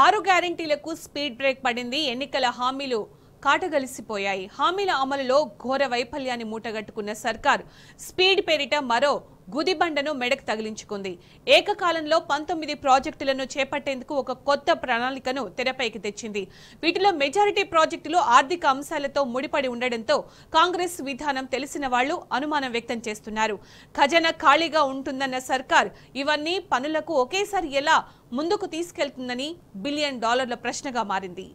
ఆరు గ్యారెంటీలకు speed break పడింది. ఎన్నికల హామీలు కాటగలిసిపోయాయి. హామీల అమలులో ఘోర వైఫల్యాన్ని మూటగట్టుకున్న సర్కార్ స్పీడ్ పేరిట మరో గుదిబండను మెడకు తగిలించుకుంది. ఏకకాలంలో 19 ప్రాజెక్టులను చేపట్టేందుకు ఒక కొత్త ప్రణాళికను తెరపైకి తెచ్చింది. వీటిలో మెజారిటీ ప్రాజెక్టులు ఆర్థిక అంశాలతో ముడిపడి ఉండడంతో కాంగ్రెస్ విధానం తెలిసిన వాళ్లు అనుమానం వ్యక్తం చేస్తున్నారు. ఖజానా ఖాళీగా ఉంటుందన్న సర్కార్ ఇవన్నీ పనులకు ఒకేసారి ఎలా ముందుకు తీసుకెళ్తుందని $1 బిలియన్ ప్రశ్నగా మారింది.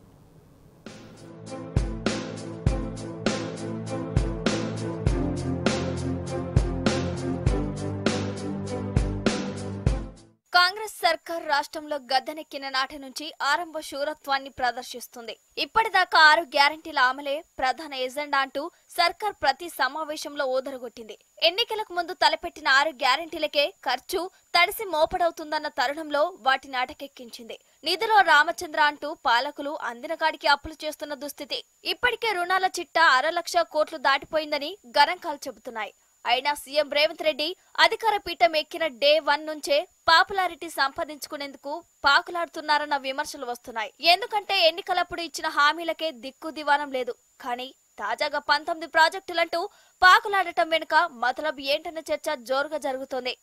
కాంగ్రెస్ సర్కార్ రాష్ట్రంలో గద్దెనెక్కిన నాటి నుంచి ఆరంభ శూరత్వాన్ని ప్రదర్శిస్తుంది. ఇప్పటిదాకా 6 గ్యారెంటీల అమలే ప్రధాన ఎజెండా అంటూ సర్కార్ ప్రతి సమావేశంలో ఓదరగొట్టింది. ఎన్నికలకు ముందు తలపెట్టిన 6 గ్యారెంటీలకే ఖర్చు తడిసి మోపడవుతుందన్న తరుణంలో వాటిని అటకెక్కించింది. నిధిలో రామచంద్ర అంటూ పాలకులు అందిన కాడికి అప్పులు చేస్తున్న దుస్థితి. ఇప్పటికే రుణాల చిట్టా 1,00,000 కోట్లు దాటిపోయిందని గణాంకాలు చెబుతున్నాయి. అయినా సీఎం రేవంత్ రెడ్డి అధికార పీఠం ఎక్కిన డే 1 నుంచే పాపులారిటీ సంపాదించుకునేందుకు పాకులాడుతున్నారన్న విమర్శలు వస్తున్నాయి. ఎందుకంటే ఎన్నికలప్పుడు ఇచ్చిన హామీలకే దిక్కు దివానం లేదు. కానీ తాజాగా 19 ప్రాజెక్టులంటూ పాకులాడటం వెనుక మతలబు ఏంటన్న చర్చ జోరుగా జరుగుతోంది.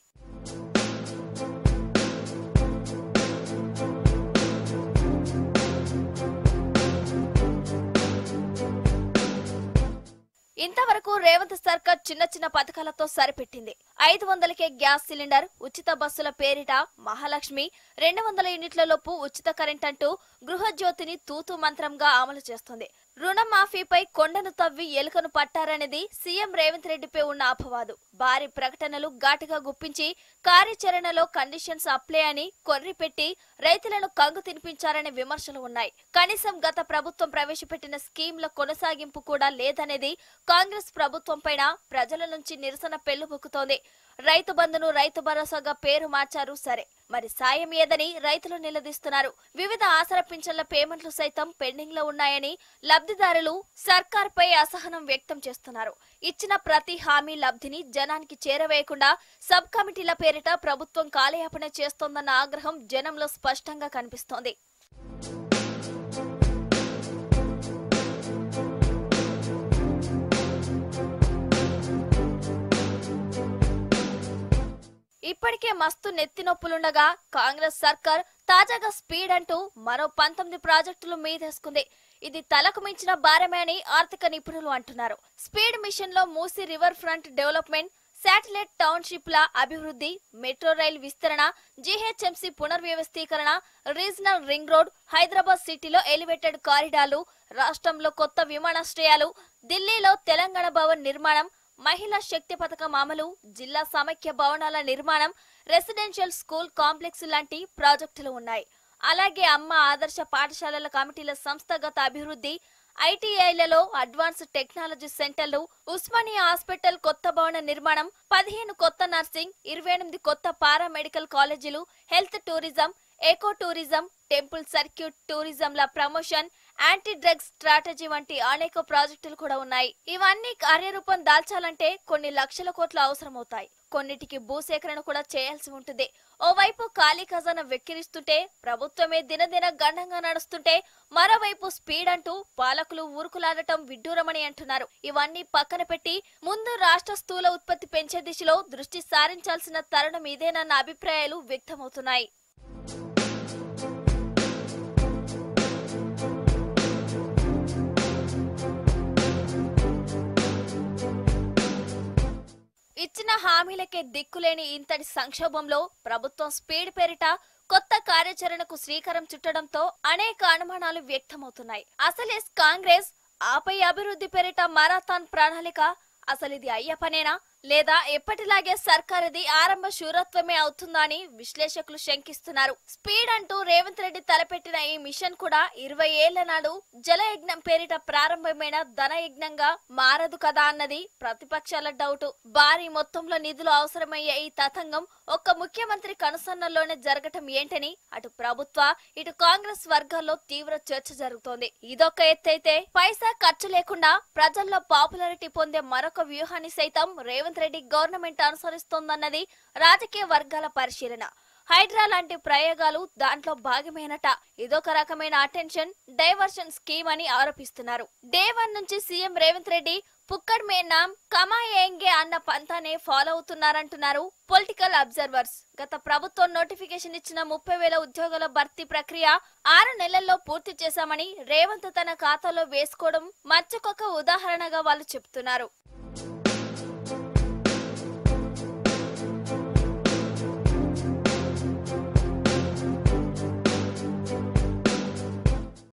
ఇంతవరకు రేవంత్ సర్కార్ చిన్న చిన్న పథకాలతో సరిపెట్టింది. 500కే గ్యాస్ సిలిండర్, ఉచిత బస్సుల పేరిట మహాలక్ష్మి, 200 యూనిట్ల లోపు ఉచిత కరెంట్ అంటూ గృహజ్యోతిని తూతు మంత్రంగా అమలు చేస్తుంది. రుణమాఫీపై కొండను తవ్వి ఎలుకను పట్టారనేది సీఎం రేవంత్ రెడ్డిపై ఉన్న అపవాదు. భారీ ప్రకటనలు ఘాటుగా గుప్పించి కార్యాచరణలో కండిషన్స్ అప్లై అని కొర్రి పెట్టి రైతులను కంగు తినిపించారనే విమర్శలు ఉన్నాయి. కనీసం గత ప్రభుత్వం ప్రవేశపెట్టిన స్కీంల కొనసాగింపు కూడా లేదనేది కాంగ్రెస్ ప్రభుత్వం పైన ప్రజల నుంచి నిరసన పెళ్లుబుక్కుతోంది. రైతు బంధును రైతు భరోసాగా పేరు మార్చారు సరే, మరి సాయం ఏదని రైతులు నిలదీస్తున్నారు. వివిధ ఆసరా పింఛన్ల పేమెంట్లు సైతం పెండింగ్ లో ఉన్నాయని లబ్ధిదారులు సర్కార్ పై అసహనం వ్యక్తం చేస్తున్నారు. ఇచ్చిన ప్రతి హామీ లబ్ధిని జనానికి చేరవేయకుండా సబ్ కమిటీల పేరిట ప్రభుత్వం కాలయాపన చేస్తోందన్న ఆగ్రహం జనంలో స్పష్టంగా కనిపిస్తోంది. ఇప్పటికే మస్తు నెత్తినొప్పులుండగా కాంగ్రెస్ సర్కార్ తాజాగా స్పీడ్ అంటూ మరో 19 ప్రాజెక్టులు మీదేసుకుంది. ఇది తలకు మించిన భారమే అని ఆర్థిక నిపుణులు అంటున్నారు. స్పీడ్ మిషన్ లో Musi river front development, satellite టౌన్షిప్ల అభివృద్ధి, మెట్రో రైల్ విస్తరణ, జీహెచ్ఎంసీ పునర్వ్యవస్థీకరణ, రీజనల్ రింగ్ రోడ్, హైదరాబాద్ సిటీలో ఎలివేటెడ్ కారిడార్లు, రాష్ట్రంలో కొత్త విమానాశ్రయాలు, ఢిల్లీలో తెలంగాణ భవన్ నిర్మాణం, మహిళా శక్తి పథకం అమలు, జిల్లా సమైక్య భవనాల నిర్మాణం, రెసిడెన్షియల్ స్కూల్ కాంప్లెక్స్ లాంటి ప్రాజెక్టులు ఉన్నాయి. అలాగే అమ్మ ఆదర్శ పాఠశాలల కమిటీల సంస్థాగత అభివృద్ధి, ఐటీఐలలో అడ్వాన్స్ టెక్నాలజీ సెంటర్లు, ఉస్మానియా హాస్పిటల్ కొత్త భవన నిర్మాణం, 15 కొత్త నర్సింగ్, 28 కొత్త పారామెడికల్ కాలేజీలు, health tourism, eco tourism, temple circuit టూరిజంల ప్రమోషన్, యాంటీ డ్రగ్స్ స్ట్రాటజీ వంటి అనేక ప్రాజెక్టులు కూడా ఉన్నాయి. ఇవన్నీ కార్యరూపం దాల్చాలంటే కొన్ని లక్షల కోట్లు అవసరమవుతాయి. కొన్నిటికి భూసేకరణ కూడా చేయాల్సి ఉంటుంది. ఓవైపు ఖాళీ ఖజానా వెక్కిరిస్తుంటే ప్రభుత్వమే దినదిన గండంగా నడుస్తుంటే మరోవైపు స్పీడ్ అంటూ పాలకులు ఊరుకులాడటం విడ్డూరమని అంటున్నారు. ఇవన్నీ పక్కన పెట్టి ముందు రాష్ట్ర స్థూల ఉత్పత్తి పెంచే దిశలో దృష్టి సారించాల్సిన తరుణం ఇదేనన్న అభిప్రాయాలు వ్యక్తమవుతున్నాయి. ఇచ్చిన హామీలకే దిక్కులేని ఇంతటి సంక్షోభంలో ప్రభుత్వం స్పీడ్ పేరిట కొత్త కార్యాచరణకు శ్రీకారం చుట్టడంతో అనేక అనుమానాలు వ్యక్తమవుతున్నాయి. అసలే కాంగ్రెస్ ఆపై అభివృద్ధి పేరిట మారథాన్ ప్రణాళిక అసలు ఇది అయ్యే పనేనా, లేదా ఎప్పటిలాగే సర్కారుది ఆరంభ శూరత్వమే అవుతుందా అని విశ్లేషకులు శంకిస్తున్నారు. స్పీడ్ అంటూ రేవంత్ రెడ్డి తలపెట్టిన ఈ మిషన్ కూడా 20 ఏళ్ల నాడు జలయజ్ఞం పేరిట ప్రారంభమైన ధనయజ్ఞంగా మారదు కదా అన్నది ప్రతిపక్షాల డౌట్. భారీ మొత్తంలో నిధులు అవసరమయ్యే ఈ తతంగం ఒక్క ముఖ్యమంత్రి కనుసన్నల్లోనే జరగటం ఏంటని అటు ప్రభుత్వ ఇటు కాంగ్రెస్ వర్గాల్లో తీవ్ర చర్చ జరుగుతోంది. ఇదొక ఎత్తైతే పైసా ఖర్చు లేకుండా ప్రజల్లో పాపులారిటీ పొందే మరొక వ్యూహాన్ని సైతం రేవంత్ రెడ్డి గవర్నమెంట్ అనుసరిస్తోందన్నది రాజకీయ వర్గాల పరిశీలన. హైడ్రా లాంటి ప్రయోగాలు దాంట్లో భాగమేనట. ఇదొక రకమైన అటెన్షన్ డైవర్షన్ స్కీమ్ అని ఆరోపిస్తున్నారు. డే 1 నుంచి సీఎం రేవంత్ రెడ్డి పుక్కడ్ మే నామ్ కమాయేంగే అన్న పంతానే ఫాలో అవుతున్నారంటున్నారు పొలిటికల్ అబ్జర్వర్స్. గత ప్రభుత్వం నోటిఫికేషన్ ఇచ్చిన 30,000 ఉద్యోగాల భర్తీ ప్రక్రియ 6 నెలల్లో పూర్తి చేశామని రేవంత్ తన ఖాతాలో వేసుకోవడం మచ్చకొక ఉదాహరణగా వాళ్ళు చెబుతున్నారు.